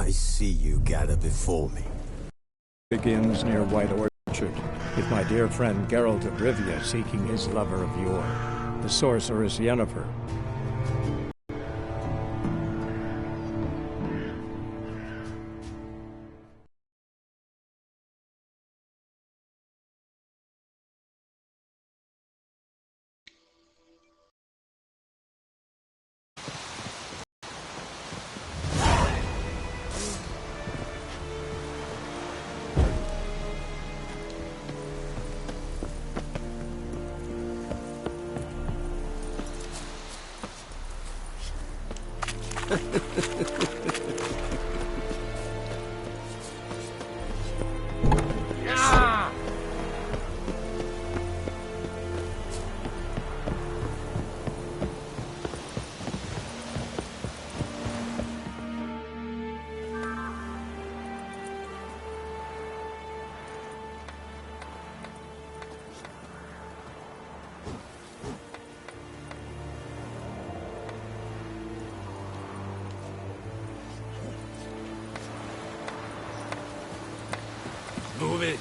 I see you gather before me. Begins near White Orchard, with my dear friend Geralt of Rivia seeking his lover of yore, the sorceress Yennefer. Move it!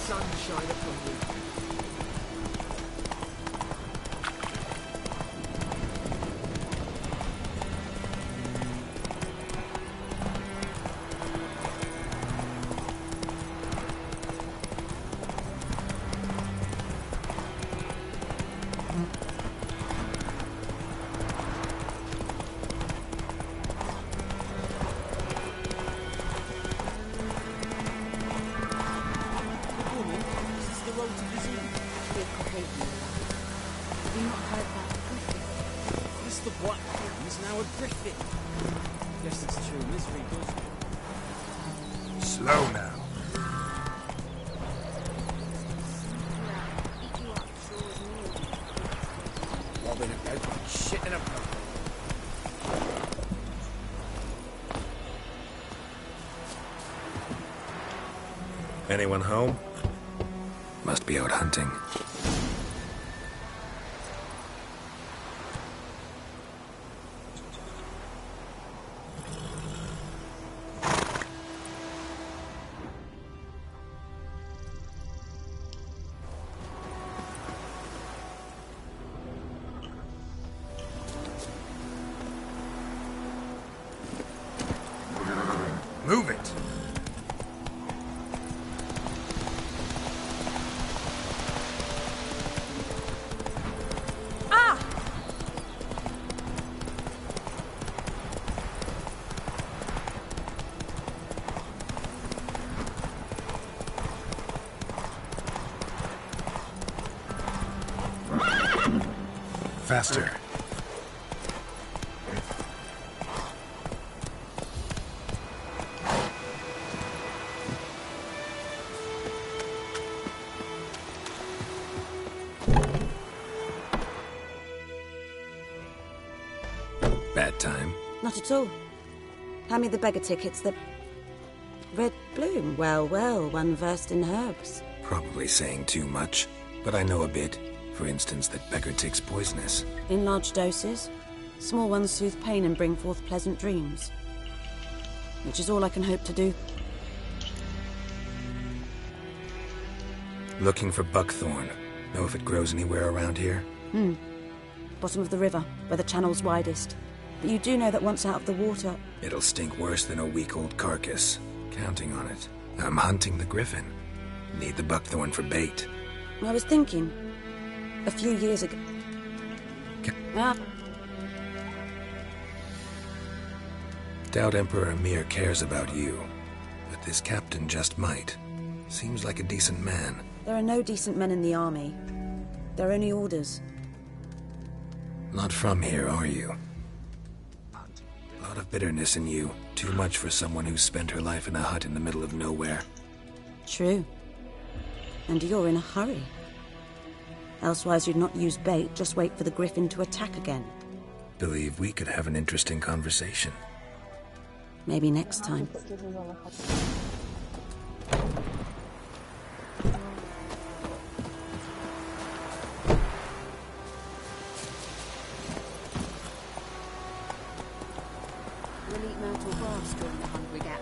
Sunshine upon you. Slow now. Bobbing about like shit in a puddle. Anyone home? Must be out hunting. Move it! Faster. Bad time? Not at all. Hand me the beggar tickets, the red bloom. Well, well, one versed in herbs. Probably saying too much, but I know a bit. For instance, that beggar tick's poisonous. In large doses. Small ones soothe pain and bring forth pleasant dreams. Which is all I can hope to do. Looking for buckthorn. Know if it grows anywhere around here? Bottom of the river, where the channel's widest. But you do know that once out of the water... It'll stink worse than a week-old carcass. Counting on it. I'm hunting the griffin. Need the buckthorn for bait. I was thinking... a few years ago... Doubt Emperor Amir cares about you, but this captain just might. Seems like a decent man. There are no decent men in the army. They're only orders. Not from here, are you? A lot of bitterness in you. Too much for someone who spent her life in a hut in the middle of nowhere. True. And you're in a hurry. Elsewise you'd not use bait, just wait for the griffin to attack again. Believe we could have an interesting conversation. Maybe next time. We'll eat myrtle grass during the Hungry Gap.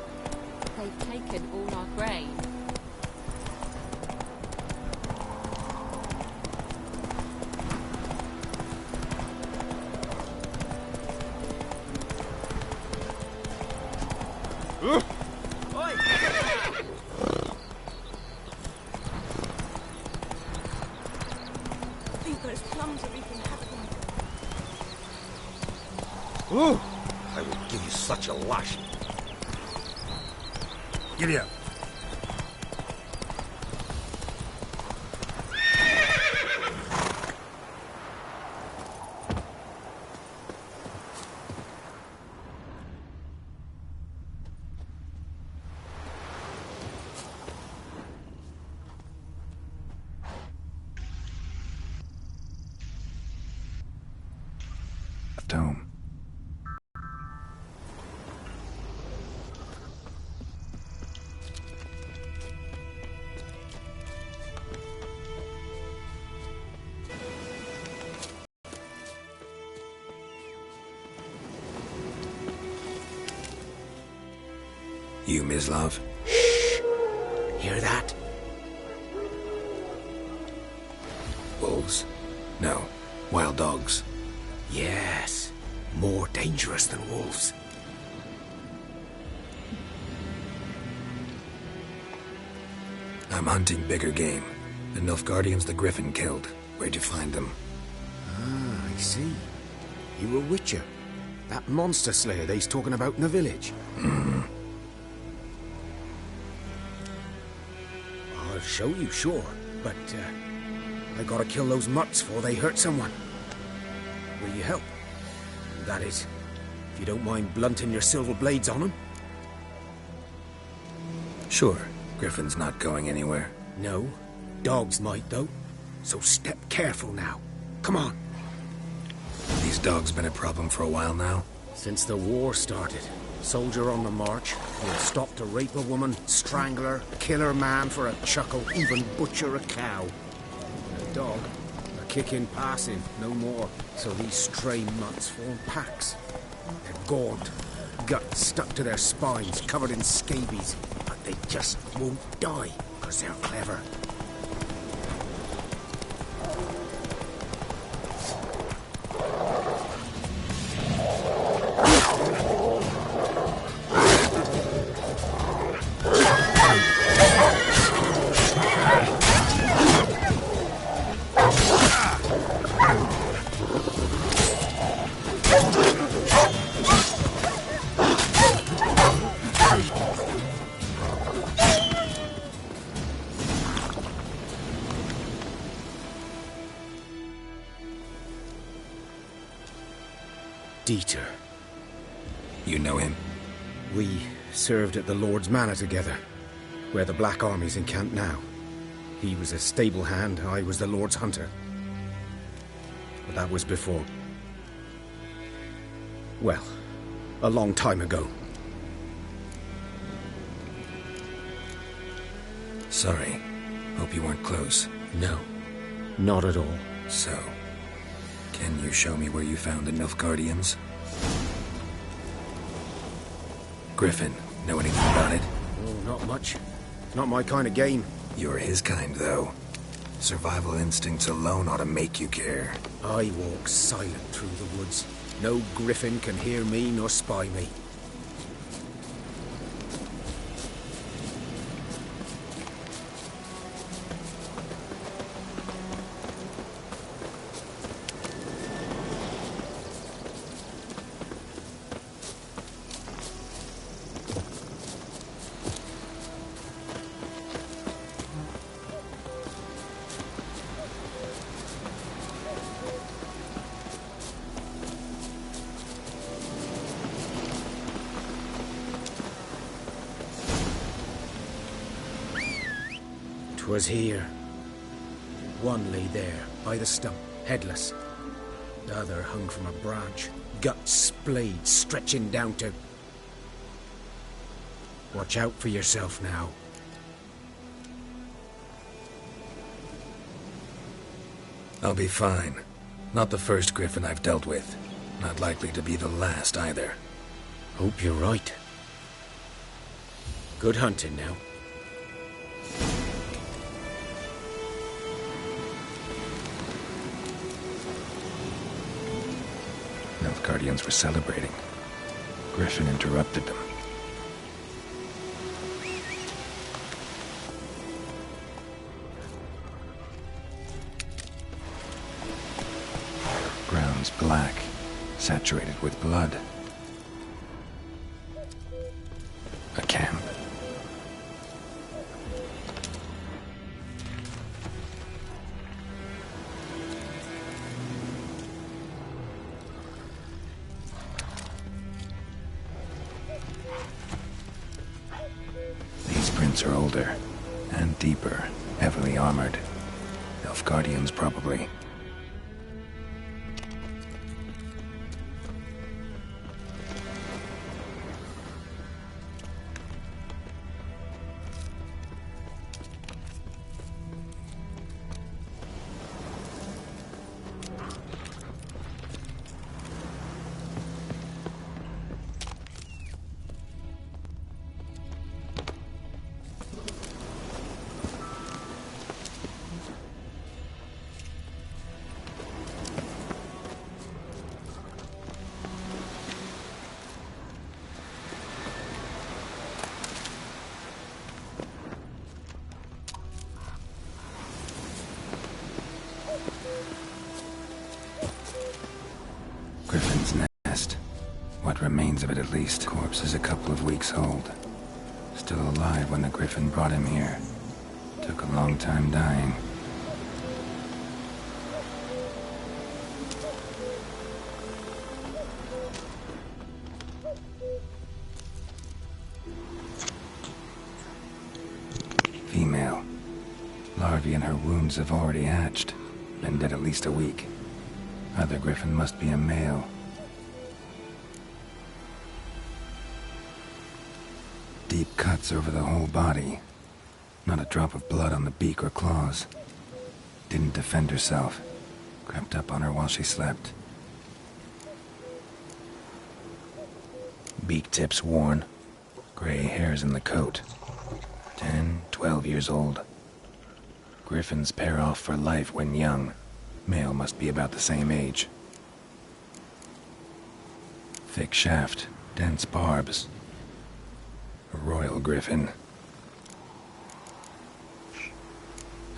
They've taken all our grain. I think those plums are even happening. Ooh! I will give you such a lash. Giddy up. Home. You, Mislav? Hear that? Wolves? No. Wild dogs. Yes. More dangerous than wolves. I'm hunting bigger game. The Nilfgaardians the Griffin killed. Where'd you find them? Ah, I see. You a witcher. That monster slayer they's talking about in the village. I'll show you, sure. But, I gotta kill those mutts before they hurt someone. Will you help? That is, if you don't mind blunting your silver blades on them. Sure. Griffin's not going anywhere. No. Dogs might, though. So step careful now. Come on. These dogs been a problem for a while now? Since the war started. Soldier on the march. He'll stop to rape a woman, strangle her, kill her man for a chuckle, even butcher a cow. A dog, a kick in passing, no more. So these stray mutts form packs. They're gaunt, guts stuck to their spines, covered in scabies. But they just won't die, because they're clever. Dieter. You know him? We served at the Lord's Manor together, where the Black Army's encamped now. He was a stable hand, I was the Lord's hunter. But that was before. Well, a long time ago. Sorry. Hope you weren't close. No, not at all. So, can you show me where you found the Nilfgaardians? Griffin, know anything about it? Oh, not much. Not my kind of game. You're his kind, though. Survival instincts alone ought to make you care. I walk silent through the woods. No griffin can hear me nor spy me. 'Twas here. One lay there, by the stump, headless. The other hung from a branch, guts splayed, stretching down to... Watch out for yourself now. I'll be fine. Not the first griffin I've dealt with. Not likely to be the last either. Hope you're right. Good hunting now. Nilfgaardians were celebrating. Griffin interrupted them. Ground's black, saturated with blood. A camp. These prints are older and deeper, heavily armored. Nilfgaardians, probably. Griffin's nest. What remains of it, at least. Corpse is a couple of weeks old. Still alive when the Griffin brought him here. Took a long time dying. Female. Larvae in her wounds have already hatched. Been dead at least a week. Other Griffin must be a male. Deep cuts over the whole body. Not a drop of blood on the beak or claws. Didn't defend herself. Crept up on her while she slept. Beak tips worn. Gray hairs in the coat. 10, 12 years old. Griffins pair off for life when young. Male must be about the same age. Thick shaft, dense barbs. A royal griffin.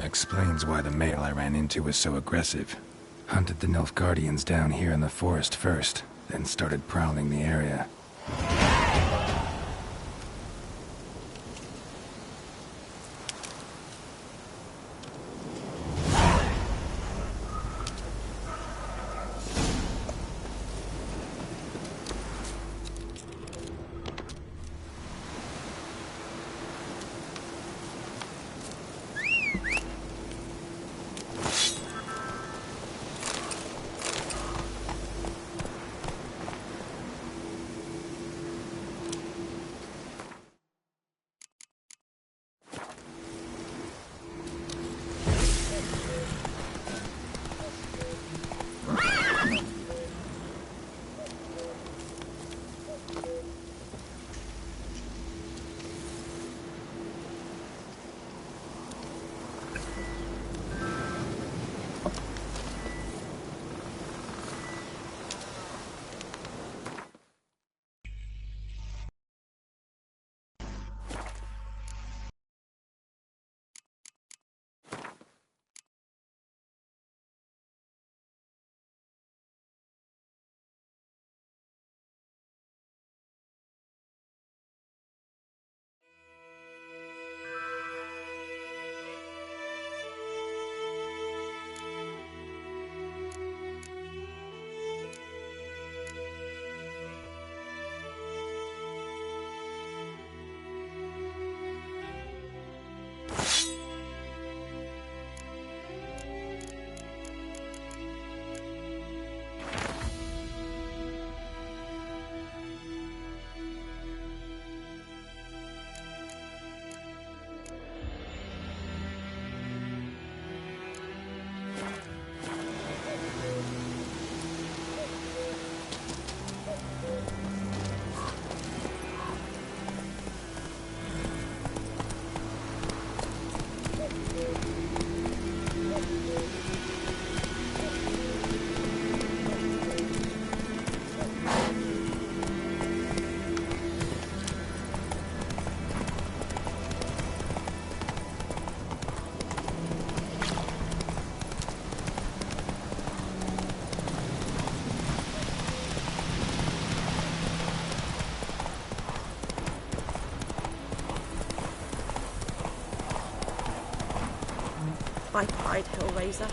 Explains why the male I ran into was so aggressive. Hunted the Nilfgaardians down here in the forest first, then started prowling the area. pipe-eyed Hellraiser.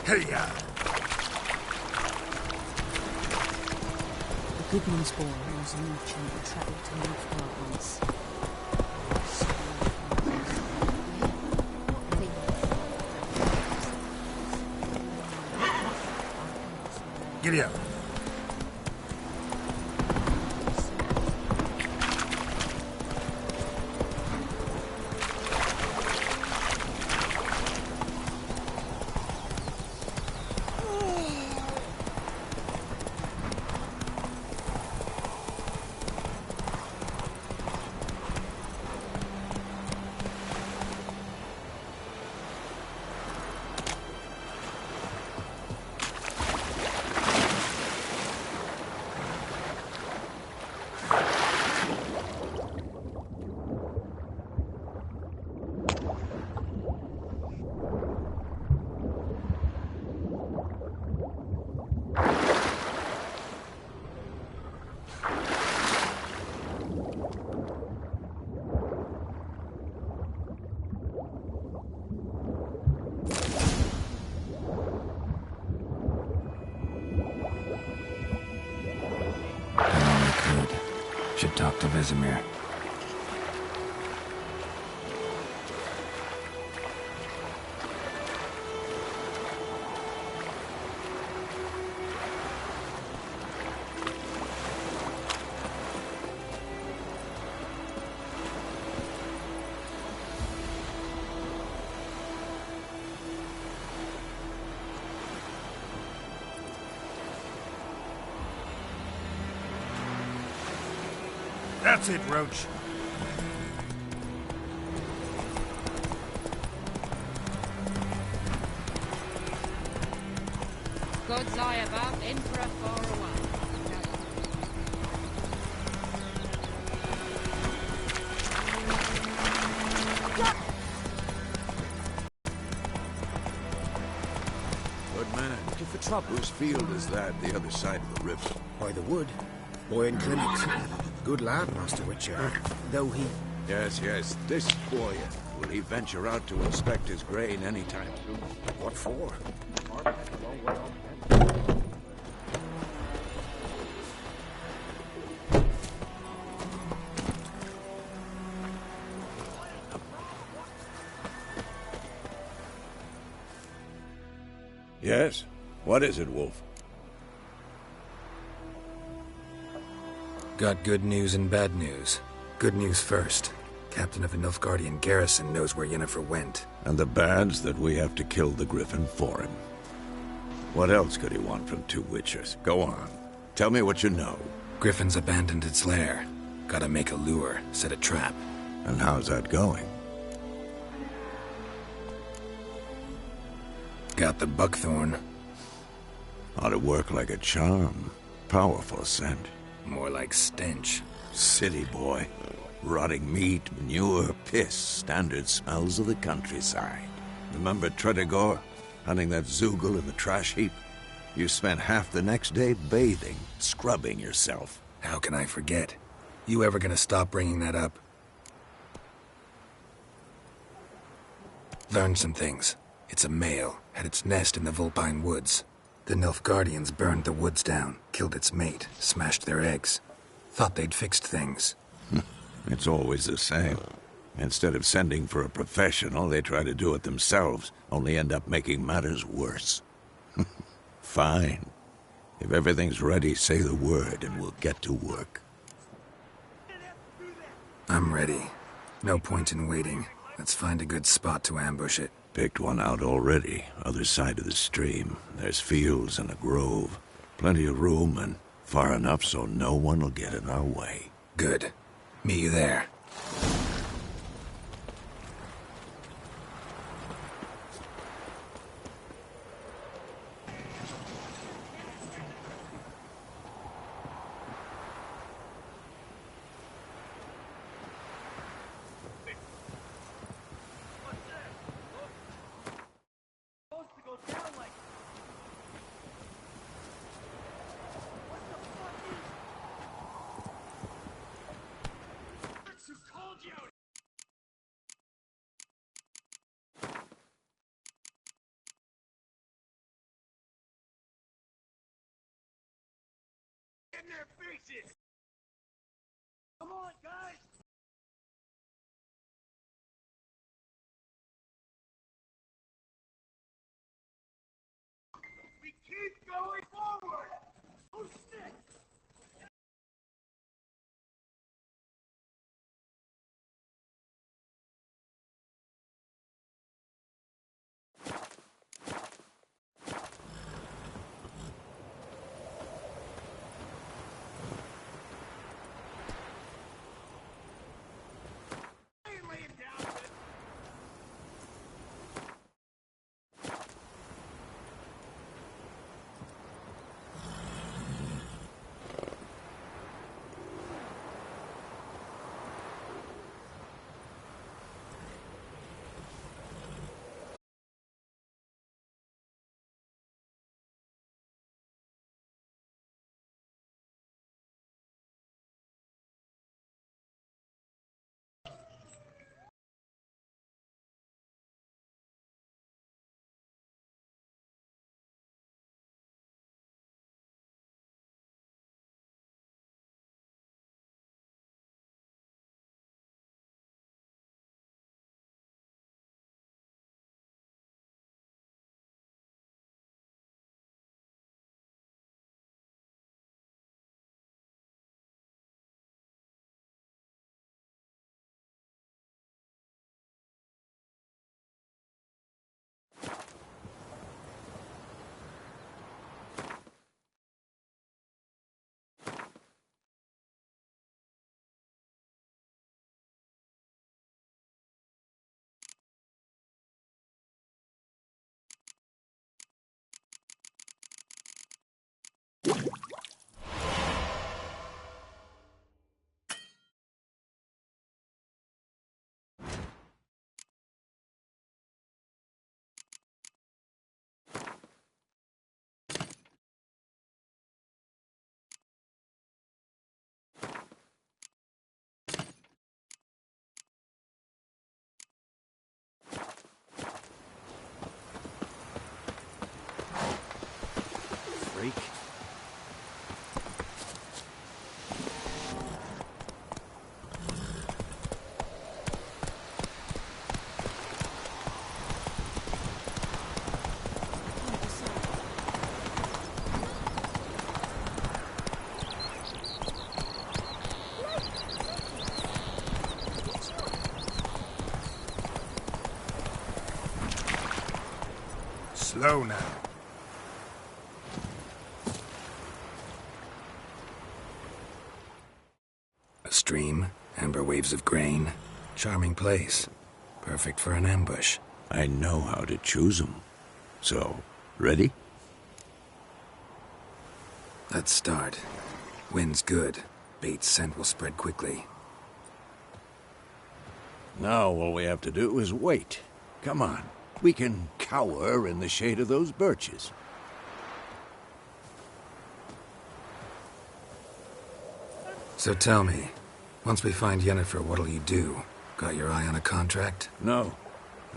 Hey-ya! The Goodman's boy was an merchant who travelled to Nilfgaard once. Giddy up. Should talk to Vesemir. That's it, Roach. Gods lie about, Emperor far away. Good man. Looking for trouble. Whose field is that, the other side of the river? By the wood. Boy in clinics. Good lad, Master Witcher. Though he... Yes, yes, this boy. Will he venture out to inspect his grain anytime soon? What for? Yes? What is it, Wolf? Got good news and bad news. Good news first. Captain of the Nilfgaardian garrison knows where Yennefer went. And the bad's that we have to kill the Griffin for him. What else could he want from two Witchers? Go on. Tell me what you know. Griffin's abandoned its lair. Gotta make a lure, set a trap. And how's that going? Got the buckthorn. Ought to work like a charm. Powerful scent. More like stench. City boy. Rotting meat, manure, piss. Standard smells of the countryside. Remember Tredegor? Hunting that Zoogle in the trash heap? You spent half the next day bathing, scrubbing yourself. How can I forget? You ever gonna stop bringing that up? Learned some things. It's a male, had its nest in the Vulpine Woods. The Nilfgaardians burned the woods down, killed its mate, smashed their eggs. Thought they'd fixed things. It's always the same. Instead of sending for a professional, they try to do it themselves, only end up making matters worse. Fine. If everything's ready, say the word and we'll get to work. I'm ready. No point in waiting. Let's find a good spot to ambush it. Picked one out already, other side of the stream. There's fields and a grove. Plenty of room and far enough so no one will get in our way. Good. Meet you there. their faces! Come on, guys! We keep going forward! Oh, shit! Lay him down! Freak. Slow now. A stream, amber waves of grain. Charming place. Perfect for an ambush. I know how to choose 'em. So, ready? Let's start. Wind's good. Bait's scent will spread quickly. Now all we have to do is wait. Come on. We can cower in the shade of those birches. So tell me, once we find Yennefer, what'll you do? Got your eye on a contract? No.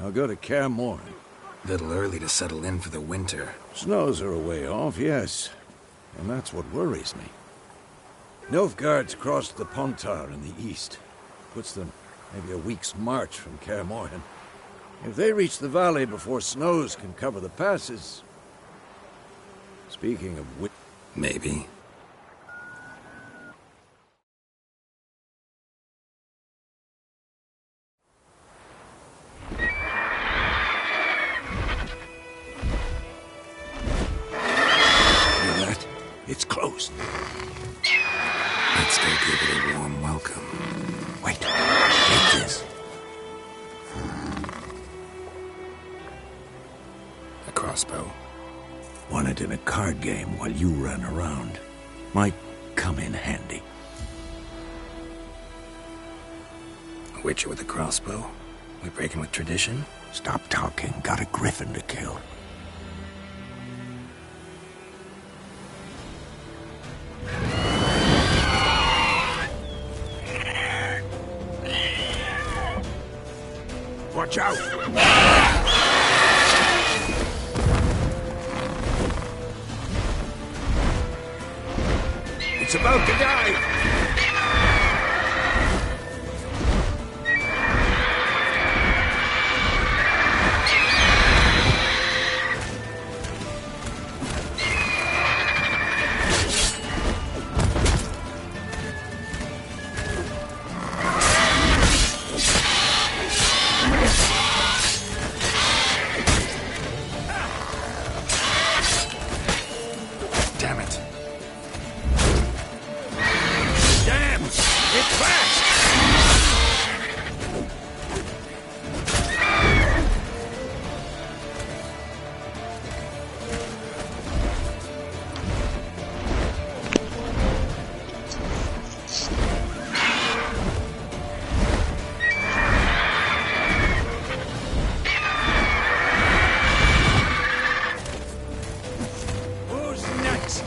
I'll go to Kaer Morhen. Little early to settle in for the winter. Snows are a way off, yes. And that's what worries me. Nilfgaard's crossed the Pontar in the east. Puts them maybe a week's march from Kaer Morhen. If they reach the valley before snows can cover the passes... Speaking of which... Maybe. It's close. Let's go give it a warm welcome. Wait. Take this. A crossbow. Won it in a card game while you ran around. Might come in handy. A witcher with a crossbow? We breaking with tradition? Stop talking. Got a griffin to kill. Watch out! boat's about to dive! Damn it. Damn! It crashed! Who's next?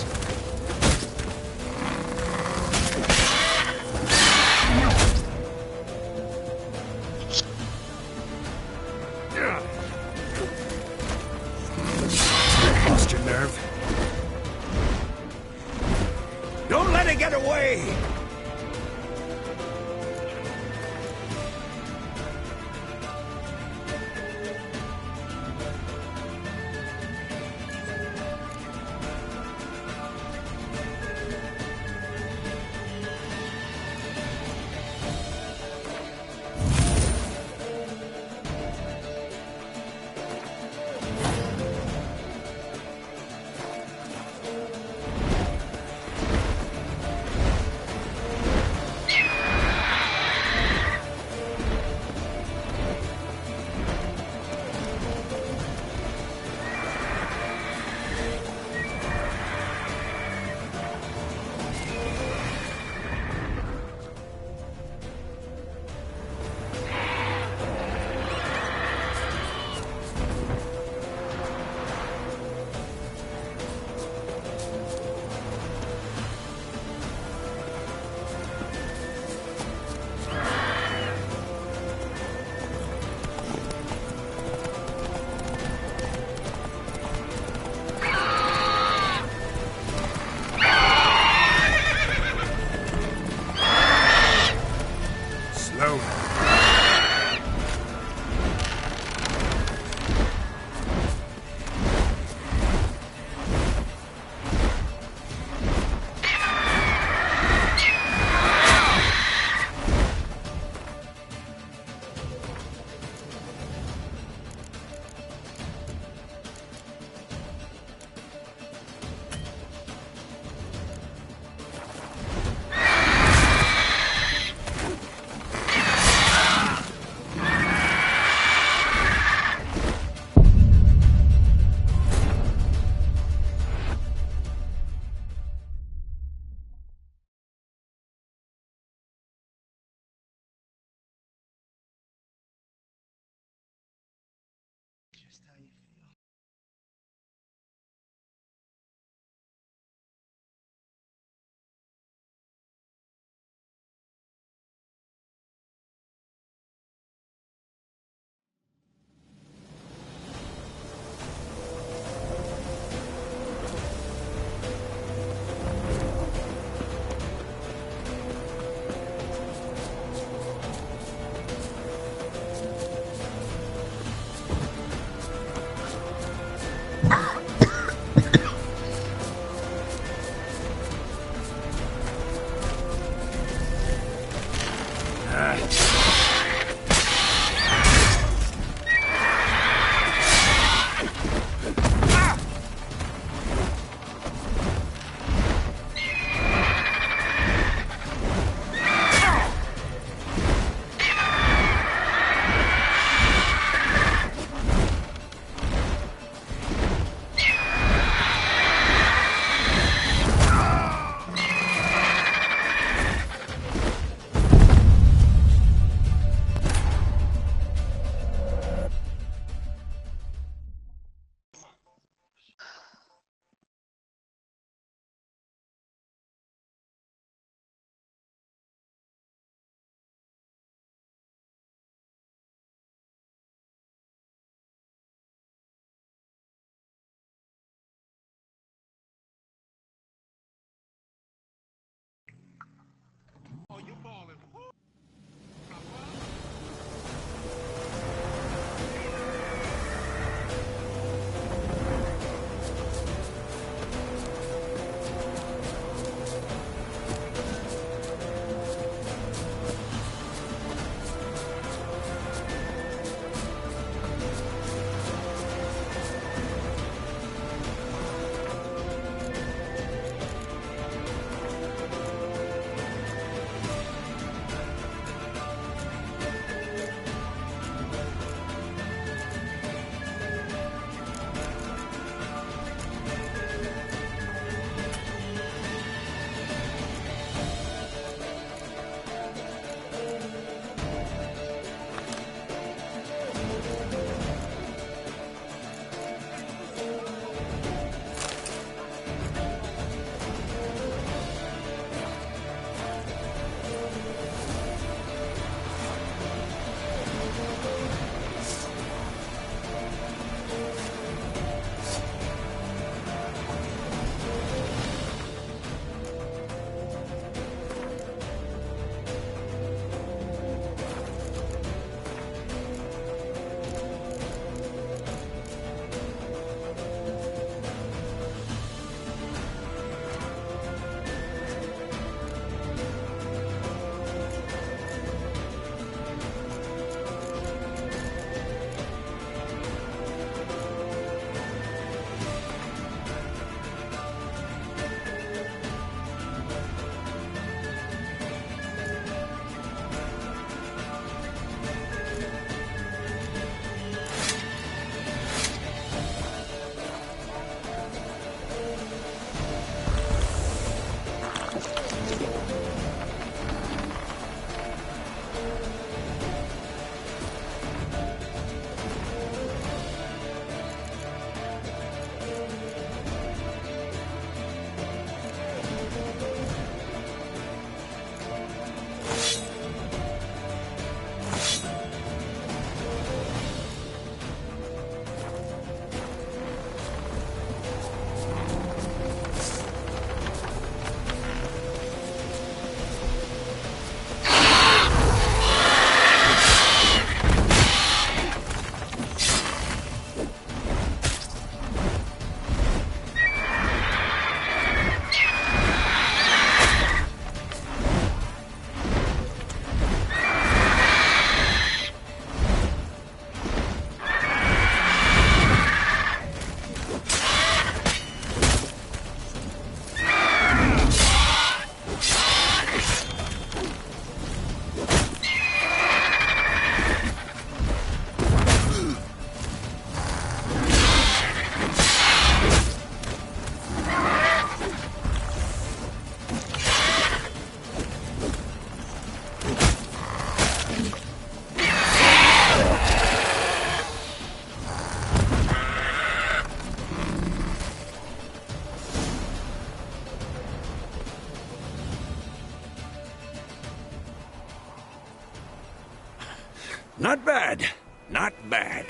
Not bad. Not bad.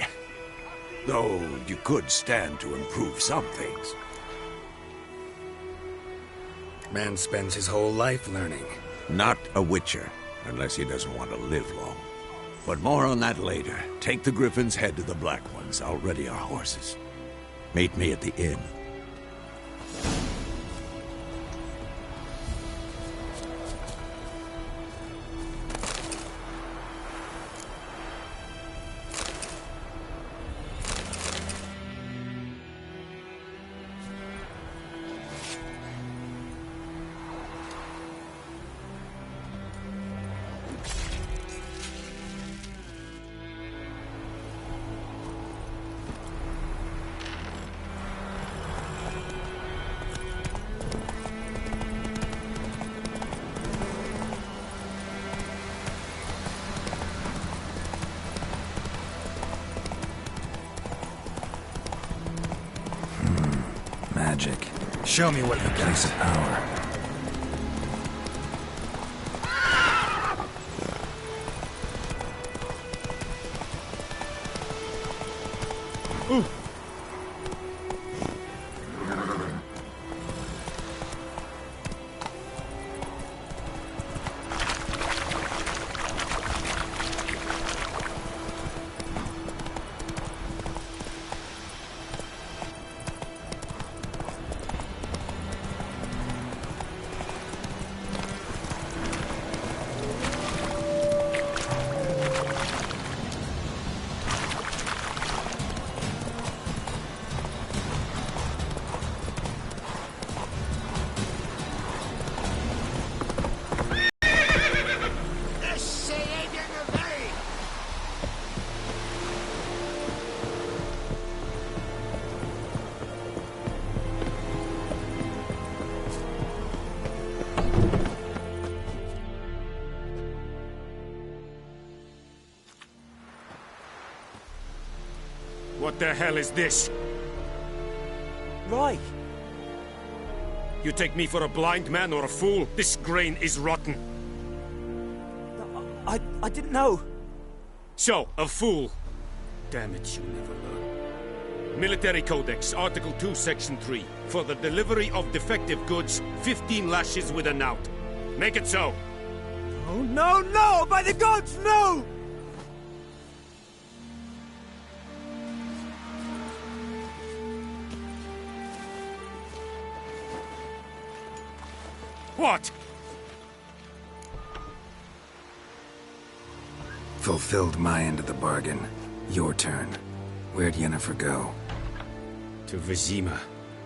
Though you could stand to improve some things. Man spends his whole life learning. Not a Witcher, unless he doesn't want to live long. But more on that later. Take the Griffin's head to the Black Ones. I'll ready our horses. Meet me at the inn. Magic. Show me what you Place of got. power. What the hell is this? Right. You take me for a blind man or a fool? This grain is rotten. I didn't know. So, a fool. Damn it, you never learn. Military Codex, Article 2, Section 3. For the delivery of defective goods, 15 lashes with a knout. Make it so. Oh, no, no! By the gods, no! What? Fulfilled my end of the bargain. Your turn. Where'd Yennefer go? To Vizima.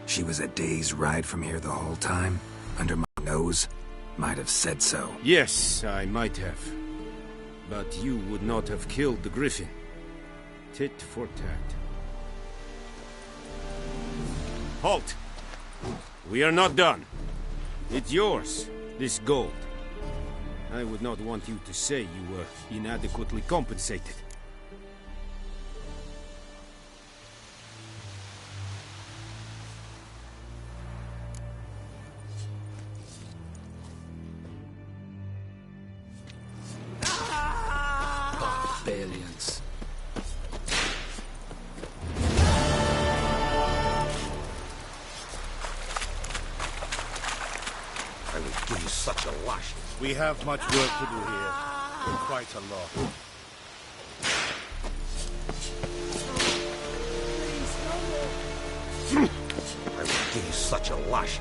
She was a day's ride from here the whole time? Under my nose? Might have said so. Yes, I might have. But you would not have killed the Griffin. Tit for tat. Halt! We are not done. It's yours, this gold. I would not want you to say you were inadequately compensated. Barbarians. I will give you such a lash. We have much work to do here. Quite a lot. I will give you such a lash.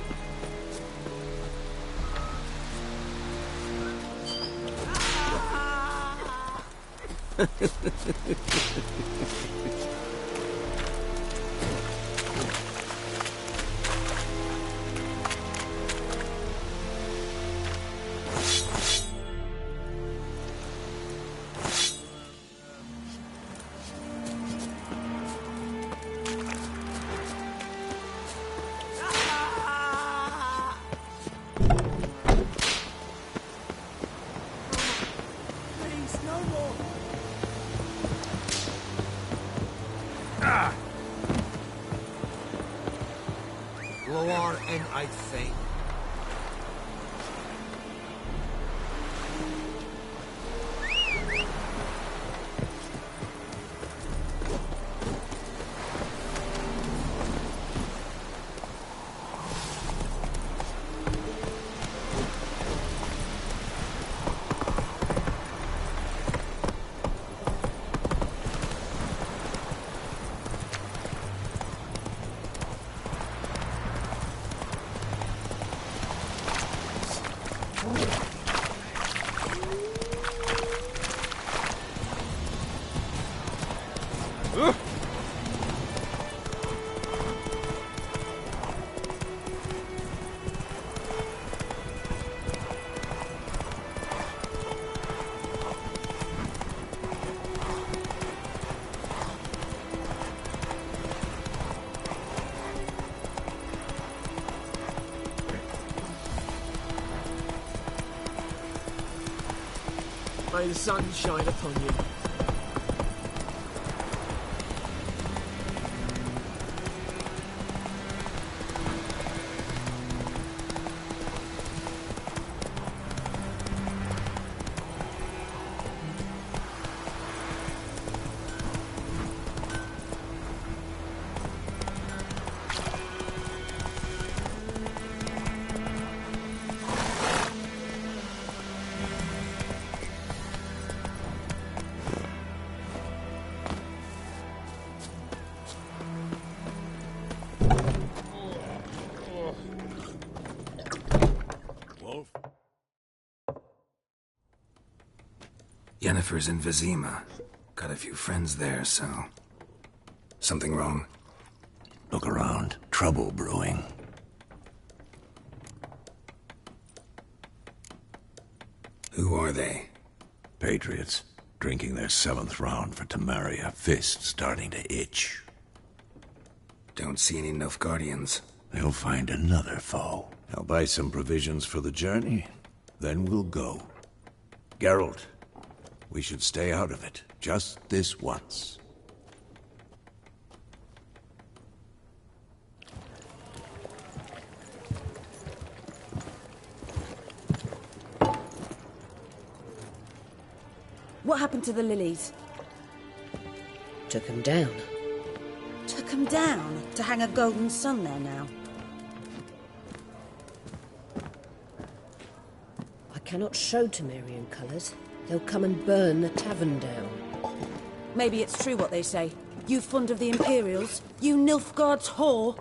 Loar and I think. May the sun shine upon you. Yennefer's in Vizima. Got a few friends there, so... Something wrong? Look around. Trouble brewing. Who are they? Patriots. Drinking their 7th round for Temeria. Fist starting to itch. Don't see any Nilfgaardians. They'll find another foe. I'll buy some provisions for the journey. Then we'll go. Geralt, we should stay out of it. Just this once. What happened to the lilies? Took him down. Took them down to hang a golden sun there now. I cannot show Temerian colours. They'll come and burn the tavern down. Maybe it's true what they say. You fond of the Imperials? You Nilfgaard's whore?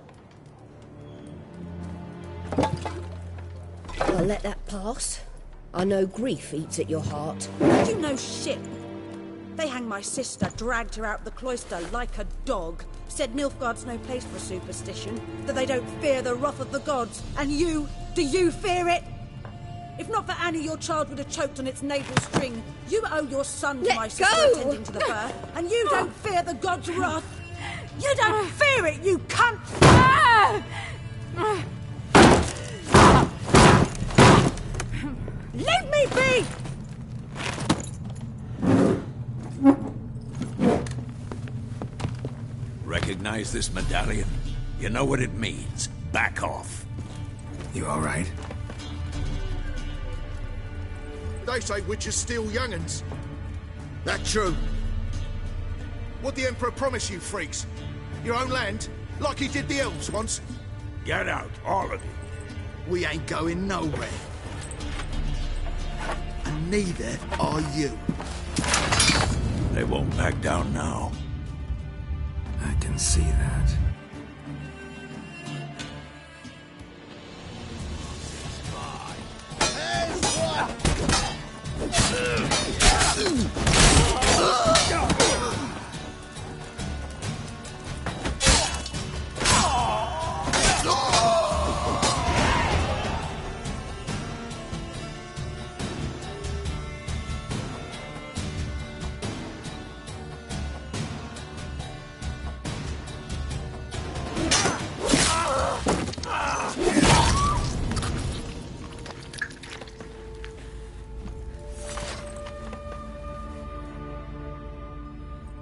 I'll let that pass. I know grief eats at your heart. You know shit. They hanged my sister, dragged her out the cloister like a dog. Said Nilfgaard's no place for superstition, that they don't fear the wrath of the gods. And you, do you fear it? If not for Annie, your child would have choked on its navel string. You owe your son to my sister attending to the birth, and you don't fear the gods' wrath. You don't fear it, you cunt! Leave me be! Recognize this medallion? You know what it means. Back off. You all right? They say witches steal young'uns. That true? What'd the Emperor promise you, freaks? Your own land? Like he did the elves once? Get out, all of you. We ain't going nowhere. And neither are you. They won't back down now. I can see that.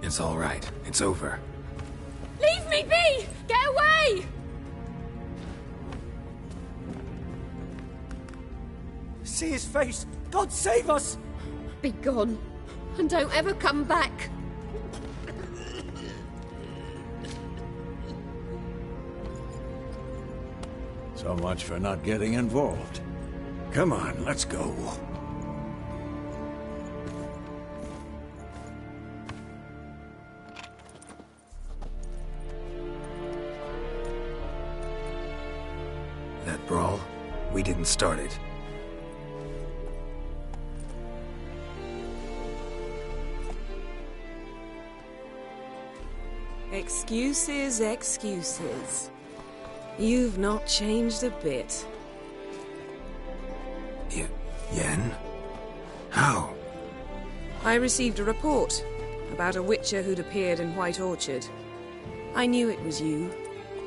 It's all right. It's over. Leave me be! Get away! See his face! God save us! Be gone, and don't ever come back. So much for not getting involved. Come on, let's go. That brawl, we didn't start it. Excuses, excuses. You've not changed a bit. Yen? How? I received a report about a witcher who'd appeared in White Orchard. I knew it was you,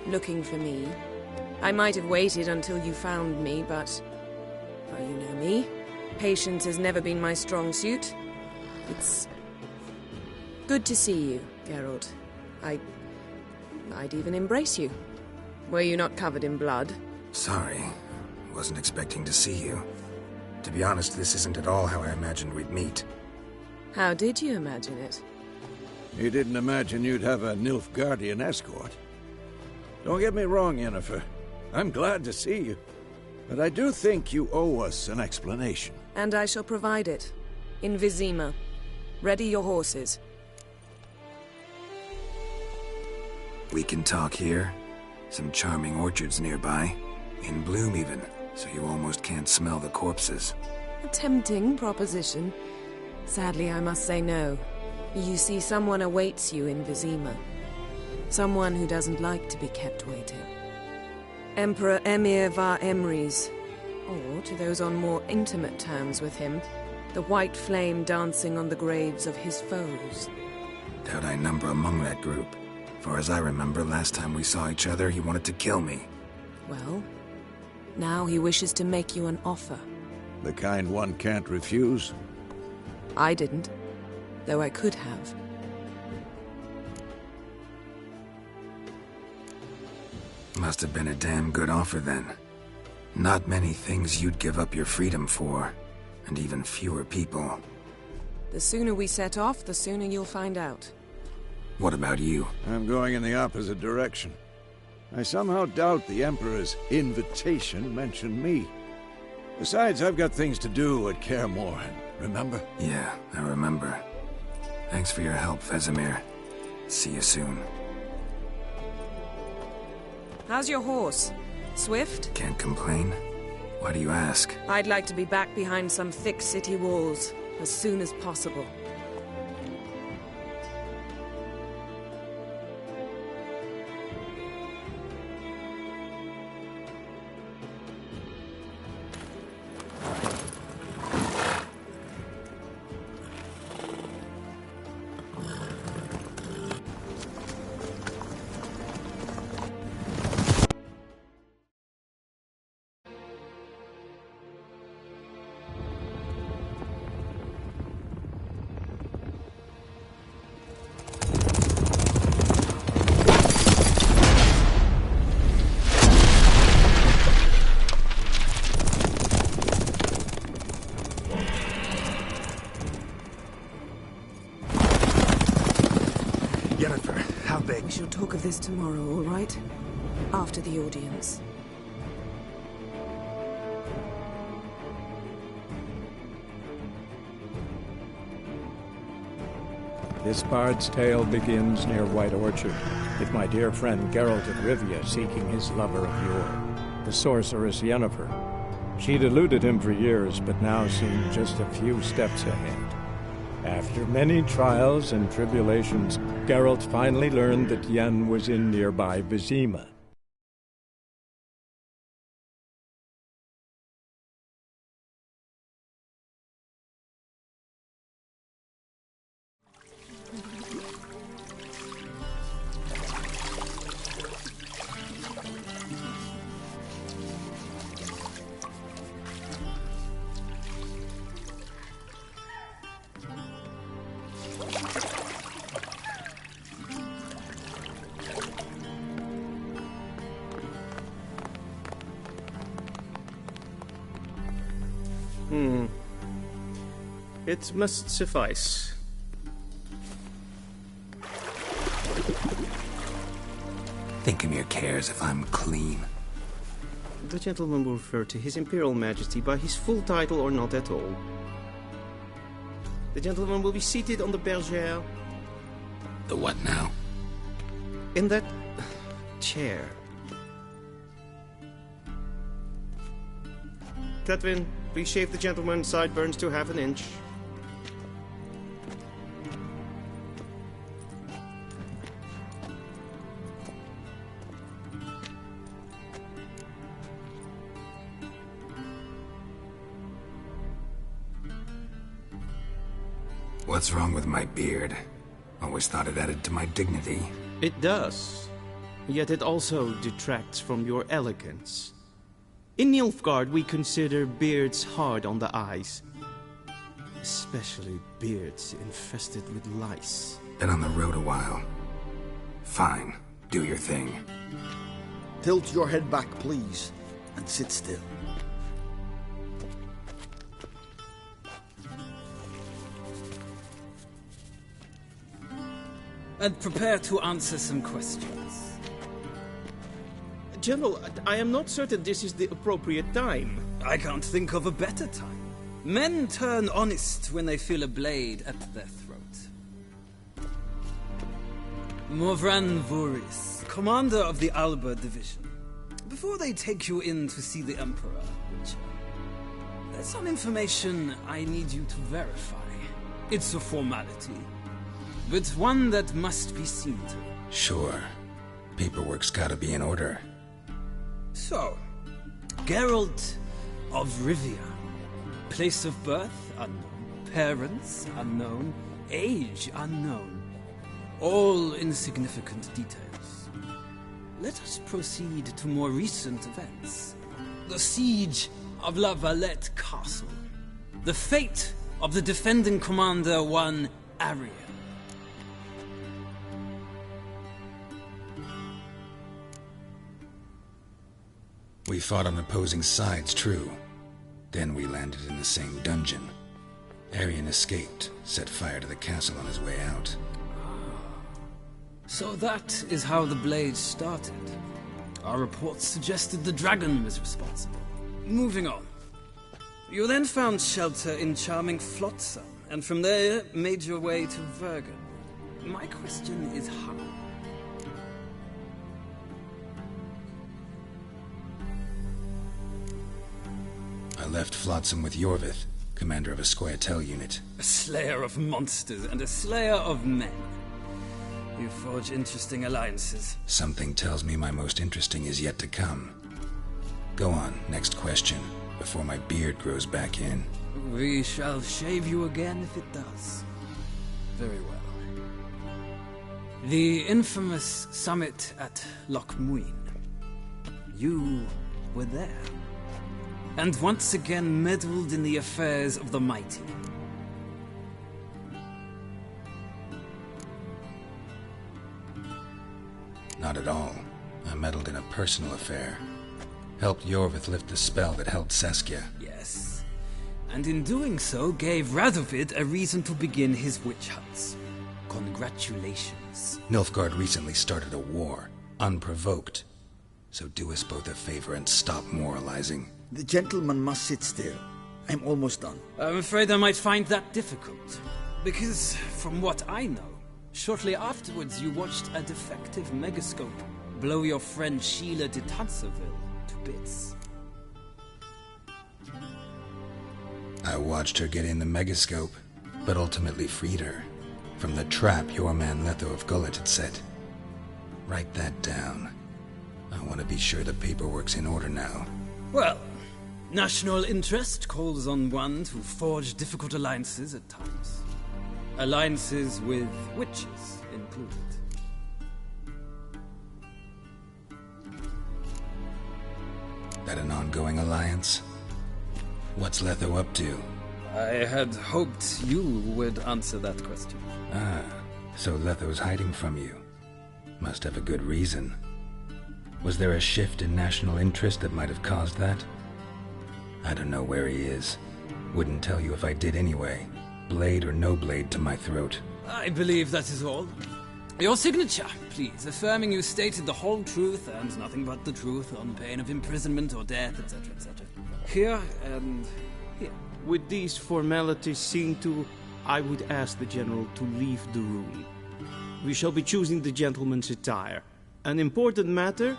looking for me. I might have waited until you found me, but... well, you know me. Patience has never been my strong suit. It's... good to see you, Geralt. I'd even embrace you. Were you not covered in blood? Sorry. Wasn't expecting to see you. To be honest, this isn't at all how I imagined we'd meet. How did you imagine it? You didn't imagine you'd have a Nilfgaardian escort. Don't get me wrong, Yennefer. I'm glad to see you. But I do think you owe us an explanation. And I shall provide it. In Vizima. Ready your horses. We can talk here. Some charming orchards nearby. In bloom even, so you almost can't smell the corpses. A tempting proposition. Sadly, I must say no. You see, someone awaits you in Vizima. Someone who doesn't like to be kept waiting. Emperor Emir var Emreis. Or, to those on more intimate terms with him, the white flame dancing on the graves of his foes. Doubt I number among that group. Far as I remember, last time we saw each other, he wanted to kill me. Well, now he wishes to make you an offer. The kind one can't refuse? I didn't, though I could have. Must have been a damn good offer then. Not many things you'd give up your freedom for, and even fewer people. The sooner we set off, the sooner you'll find out. What about you? I'm going in the opposite direction. I somehow doubt the Emperor's invitation mentioned me. Besides, I've got things to do at Kaer Morhen, remember? Yeah, I remember. Thanks for your help, Vesemir. See you soon. How's your horse? Swift? Can't complain. Why do you ask? I'd like to be back behind some thick city walls as soon as possible. We shall talk of this tomorrow, all right? After the audience. This bard's tale begins near White Orchard, with my dear friend Geralt of Rivia seeking his lover of yore, the sorceress Yennefer. She'd eluded him for years, but now seemed just a few steps ahead. After many trials and tribulations, Geralt finally learned that Yen was in nearby Vizima. It must suffice. Thinking cares if I'm clean. The gentleman will refer to His Imperial Majesty by his full title or not at all. The gentleman will be seated on the bergère. The what now? In that chair. Cletwin, please shave the gentleman's sideburns to half an inch. What's wrong with my beard? Always thought it added to my dignity. It does. Yet it also detracts from your elegance. In Nilfgaard, we consider beards hard on the eyes. Especially beards infested with lice. Been on the road a while. Fine. Do your thing. Tilt your head back, please, and sit still. And prepare to answer some questions. General, I am not certain this is the appropriate time. I can't think of a better time. Men turn honest when they feel a blade at their throat. Morvran Voorhis, commander of the Alba Division. Before they take you in to see the Emperor, Witcher, there's some information I need you to verify. It's a formality, but one that must be seen to. Sure. Paperwork's gotta be in order. So, Geralt of Rivia. Place of birth unknown. Parents unknown. Age unknown. All insignificant details. Let us proceed to more recent events. The siege of La Valette Castle. The fate of the defending commander, one Ariel. We fought on opposing sides, true. Then we landed in the same dungeon. Arian escaped, set fire to the castle on his way out. So that is how the Blade started. Our reports suggested the dragon was responsible. Moving on. You then found shelter in charming Flotsam, and from there made your way to Vergen. My question is how? I left Flotsam with Yorvith, commander of a Scoia'tael unit. A slayer of monsters and a slayer of men. You forge interesting alliances. Something tells me my most interesting is yet to come. Go on, next question, before my beard grows back in. We shall shave you again if it does. Very well. The infamous summit at Loch Muin. You were there. And once again meddled in the affairs of the mighty. Not at all. I meddled in a personal affair. Helped Yorvith lift the spell that held Saskia. Yes. And in doing so, gave Radovid a reason to begin his witch hunts. Congratulations. Nilfgaard recently started a war, unprovoked. So do us both a favor and stop moralizing. The gentleman must sit still. I'm almost done. I'm afraid I might find that difficult. Because, from what I know, shortly afterwards you watched a defective megascope blow your friend Sheila de Tanserville to bits. I watched her get in the megascope, but ultimately freed her from the trap your man Letho of Gullet had set. Write that down. I want to be sure the paperwork's in order now. Well, national interest calls on one to forge difficult alliances at times. Alliances with witches included. That an ongoing alliance? What's Letho up to? I had hoped you would answer that question. Ah, so Letho's hiding from you. Must have a good reason. Was there a shift in national interest that might have caused that? I don't know where he is. Wouldn't tell you if I did anyway. Blade or no blade to my throat. I believe that is all. Your signature, please, affirming you stated the whole truth and nothing but the truth on pain of imprisonment or death, etc., etc. Here and here. With these formalities seen to, I would ask the General to leave the room. We shall be choosing the gentleman's attire. An important matter,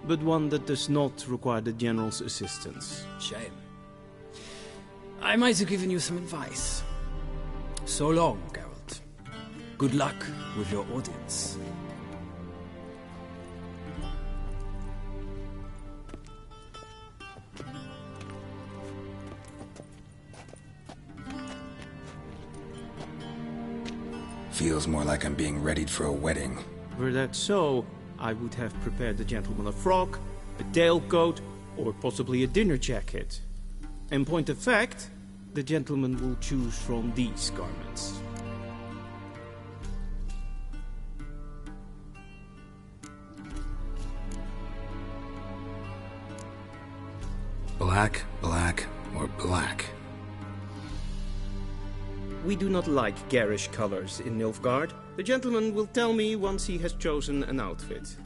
but one that does not require the General's assistance. Shame. I might have given you some advice. So long, Geralt. Good luck with your audience. Feels more like I'm being readied for a wedding. Were that so, I would have prepared the gentleman a frock, a tailcoat, or possibly a dinner jacket. In point of fact, the gentleman will choose from these garments. Black, black, or black? We do not like garish colors in Nilfgaard. The gentleman will tell me once he has chosen an outfit.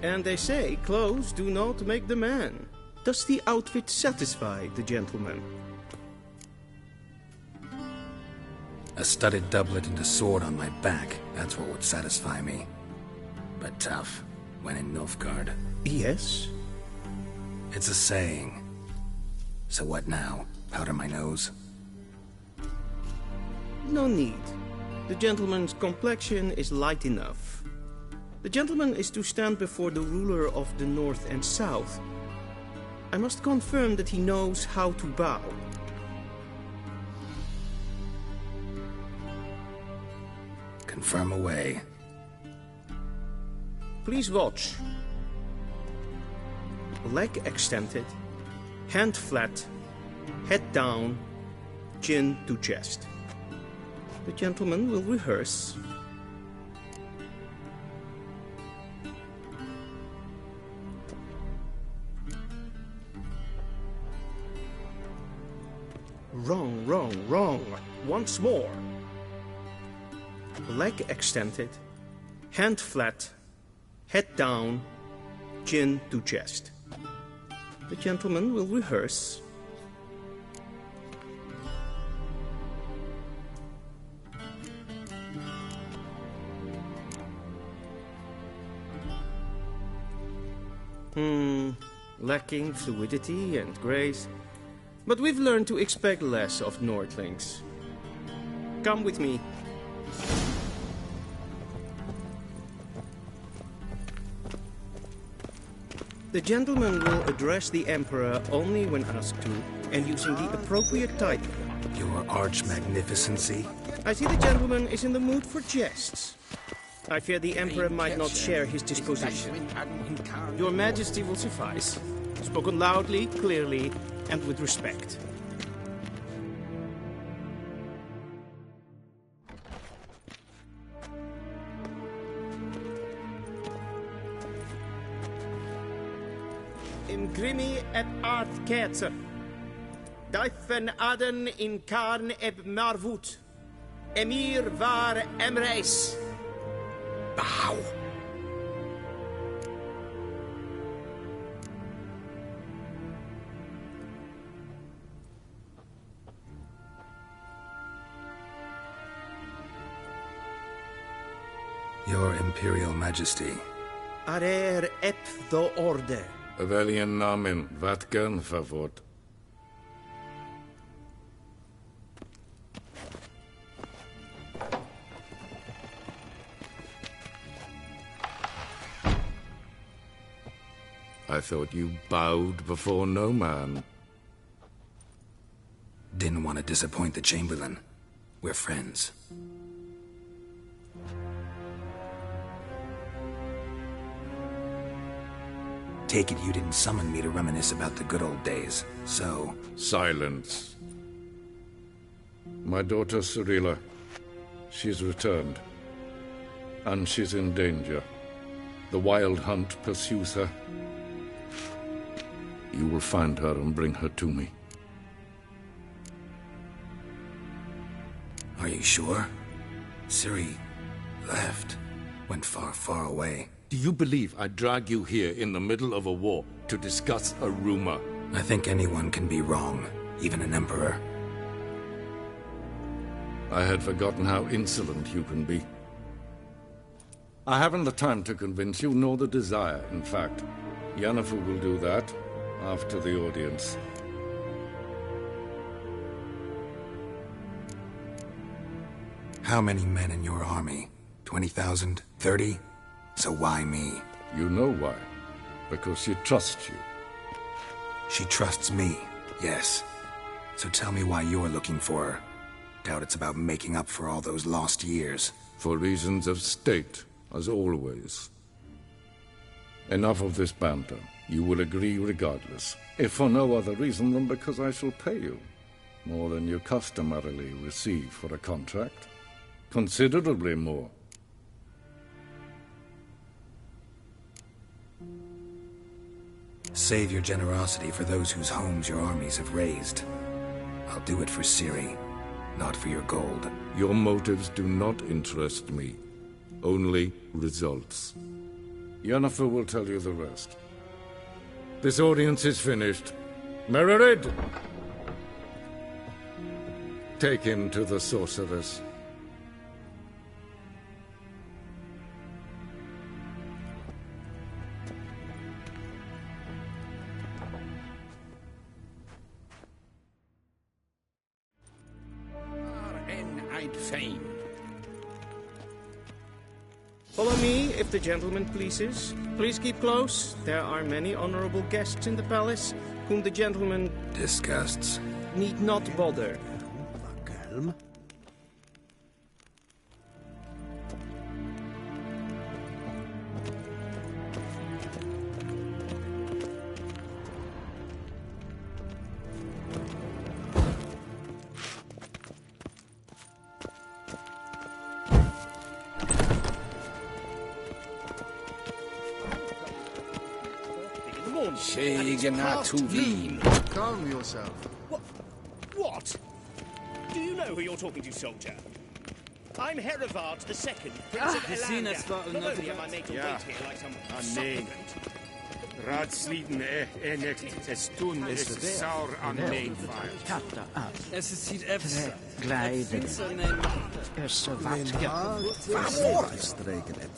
And they say clothes do not make the man. Does the outfit satisfy the gentleman? A studded doublet and a sword on my back, that's what would satisfy me. But tough, when in Nilfgaard. Yes? It's a saying. So what now? Powder my nose? No need. The gentleman's complexion is light enough. The gentleman is to stand before the ruler of the North and South. I must confirm that he knows how to bow. Confirm away. Please watch. Leg extended, hand flat, head down, chin to chest. The gentleman will rehearse. Wrong, wrong, wrong. Once more. Leg extended, hand flat, head down, chin to chest. The gentleman will rehearse. Lacking fluidity and grace. But we've learned to expect less of Nordlings. Come with me. The gentleman will address the Emperor only when asked to, and using the appropriate title. Your Arch-Magnificency? I see the gentleman is in the mood for jests. I fear the Emperor might not share his disposition. Your Majesty will suffice. Spoken loudly, clearly, and with respect. Imgrimi et art ketzer. Daifen aden in karn eb marvut. Emir var emreis. Bow. Your Imperial Majesty. Arer ep the orde. Veljen namen, vatkan favort. I thought you bowed before no man. Didn't want to disappoint the Chamberlain. We're friends. Take it you didn't summon me to reminisce about the good old days, so... Silence. My daughter Cirilla, she's returned. And she's in danger. The Wild Hunt pursues her. You will find her and bring her to me. Are you sure? Ciri left. Went far, far away. Do you believe I'd drag you here in the middle of a war to discuss a rumor? I think anyone can be wrong, even an emperor. I had forgotten how insolent you can be. I haven't the time to convince you, nor the desire, in fact. Yennefer will do that after the audience. How many men in your army? 20,000? 30? So why me? You know why. Because she trusts you. She trusts me, yes. So tell me why you're looking for her. Doubt it's about making up for all those lost years. For reasons of state, as always. Enough of this banter. You will agree regardless. If for no other reason than because I shall pay you. More than you customarily receive for a contract. Considerably more. Save your generosity for those whose homes your armies have razed. I'll do it for Ciri, not for your gold. Your motives do not interest me. Only results. Yennefer will tell you the rest. This audience is finished. Mererid! Take him to the sorceress. I'd fain. Follow me, if the gentleman pleases. Please keep close. There are many honorable guests in the palace, whom the gentleman... disgusts. ...need not bother. Calm. Calm yourself. What? Do you know who you're talking to, soldier? I'm Herivard II, Prince of Elanga. Not only am I made to wait here like some supplicant. Raadsleden enigt es tun is saur aan neemvaart. Katta es ist hit efter. Glijden. Is er wat Voorstreken en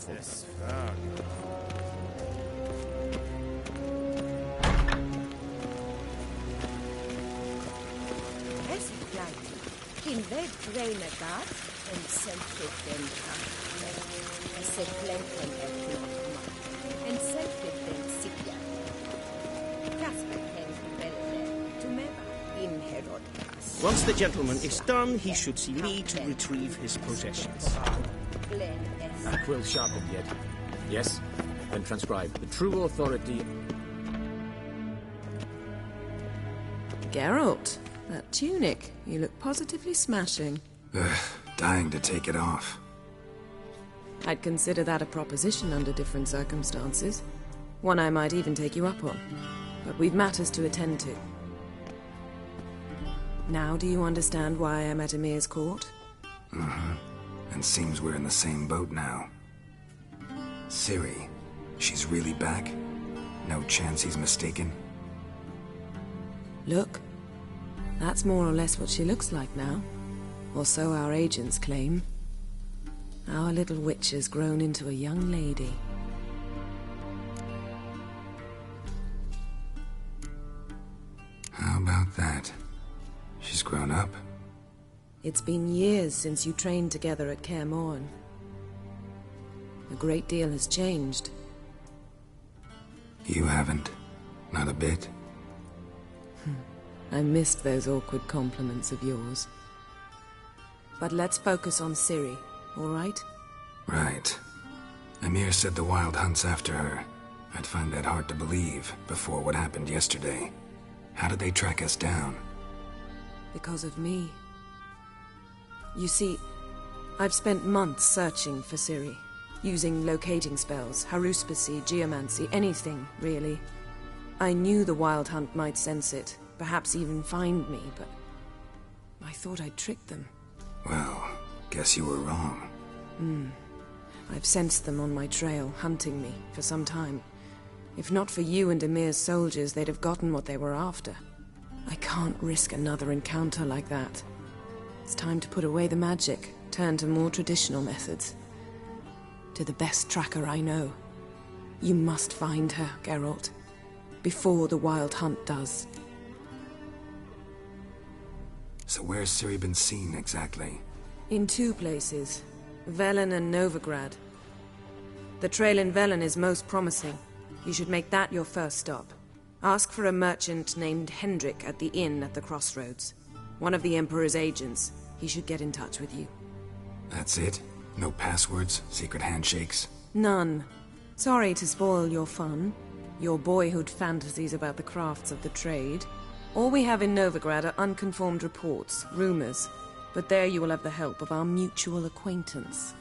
In weg reine gaat en zelfde den gaat. En ze klenken en zelfde den sikja. Kasper hen belde to meva in Herodkas. Once the gentleman is done, he should see me to retrieve his possessions. A quill sharpened yet. Yes? Then transcribe the true authority. Geralt, that tunic. You look positively smashing. Dying to take it off. I'd consider that a proposition under different circumstances. One I might even take you up on. But we've matters to attend to. Now do you understand why I'm at Emir's court? Mm-hmm. And seems we're in the same boat now. Ciri, she's really back? No chance he's mistaken? Look. That's more or less what she looks like now. Or so our agents claim. Our little witch has grown into a young lady. How about that? She's grown up. It's been years since you trained together at Kaer Morhen. A great deal has changed. You haven't. Not a bit. I missed those awkward compliments of yours. But let's focus on Ciri, all right? Right. Emir said the Wild Hunt's after her. I'd find that hard to believe before what happened yesterday. How did they track us down? Because of me. You see, I've spent months searching for Ciri, using locating spells, haruspicy, geomancy, anything, really. I knew the Wild Hunt might sense it, perhaps even find me, but I thought I'd tricked them. Well, guess you were wrong. I've sensed them on my trail, hunting me, for some time. If not for you and Emir's soldiers, they'd have gotten what they were after. I can't risk another encounter like that. It's time to put away the magic, turn to more traditional methods. To the best tracker I know. You must find her, Geralt. Before the Wild Hunt does. So where's Ciri been seen, exactly? In two places. Velen and Novigrad. The trail in Velen is most promising. You should make that your first stop. Ask for a merchant named Hendrik at the inn at the crossroads. One of the Emperor's agents. He should get in touch with you. That's it? No passwords? Secret handshakes? None. Sorry to spoil your fun. Your boyhood fantasies about the crafts of the trade. All we have in Novigrad are unconfirmed reports, rumors. But there you will have the help of our mutual acquaintance.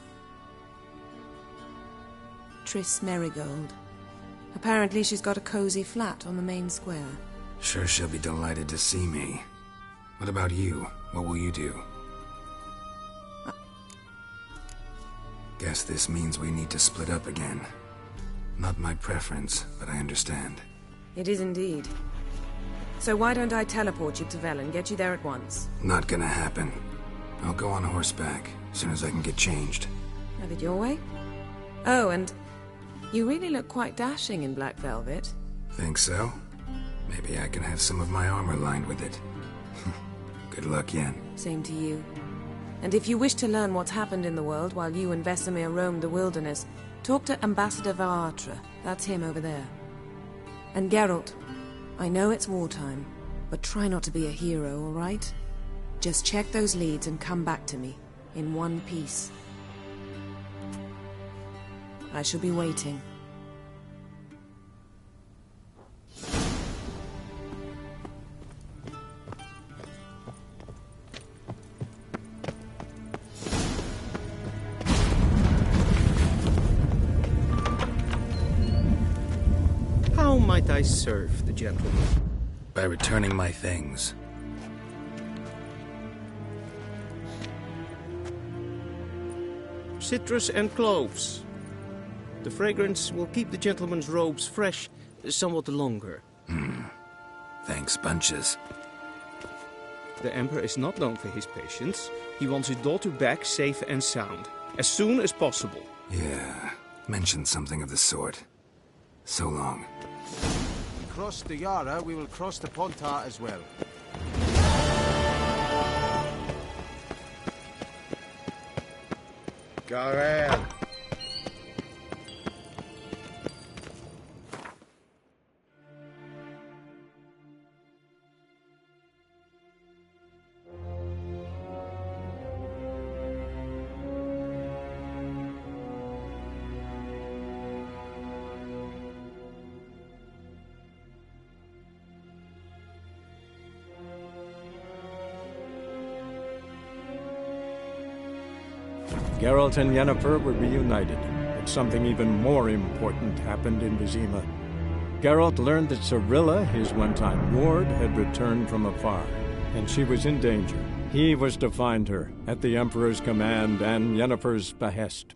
Triss Merigold. Apparently she's got a cozy flat on the main square. Sure she'll be delighted to see me. What about you? What will you do? Guess this means we need to split up again. Not my preference, but I understand. It is indeed. So why don't I teleport you to Velen, get you there at once? Not gonna happen. I'll go on horseback, as soon as I can get changed. Have it your way? Oh, and you really look quite dashing in black velvet. Think so? Maybe I can have some of my armor lined with it. Good luck, Yen. Same to you. And if you wish to learn what's happened in the world while you and Vesemir roamed the wilderness, talk to Ambassador Varatra. That's him over there. And Geralt, I know it's wartime, but try not to be a hero, all right? Just check those leads and come back to me, in one piece. I shall be waiting. How might I serve the gentleman? By returning my things. Citrus and cloves. The fragrance will keep the gentleman's robes fresh somewhat longer. Thanks, bunches. The Emperor is not known for his patience. He wants his daughter back safe and sound, as soon as possible. Yeah, mentioned something of the sort. So long. We crossed the Yara, we will cross the Pontar as well. Garel. Geralt and Yennefer were reunited, but something even more important happened in Vizima. Geralt learned that Cirilla, his one-time ward, had returned from afar, and she was in danger. He was to find her, at the Emperor's command and Yennefer's behest.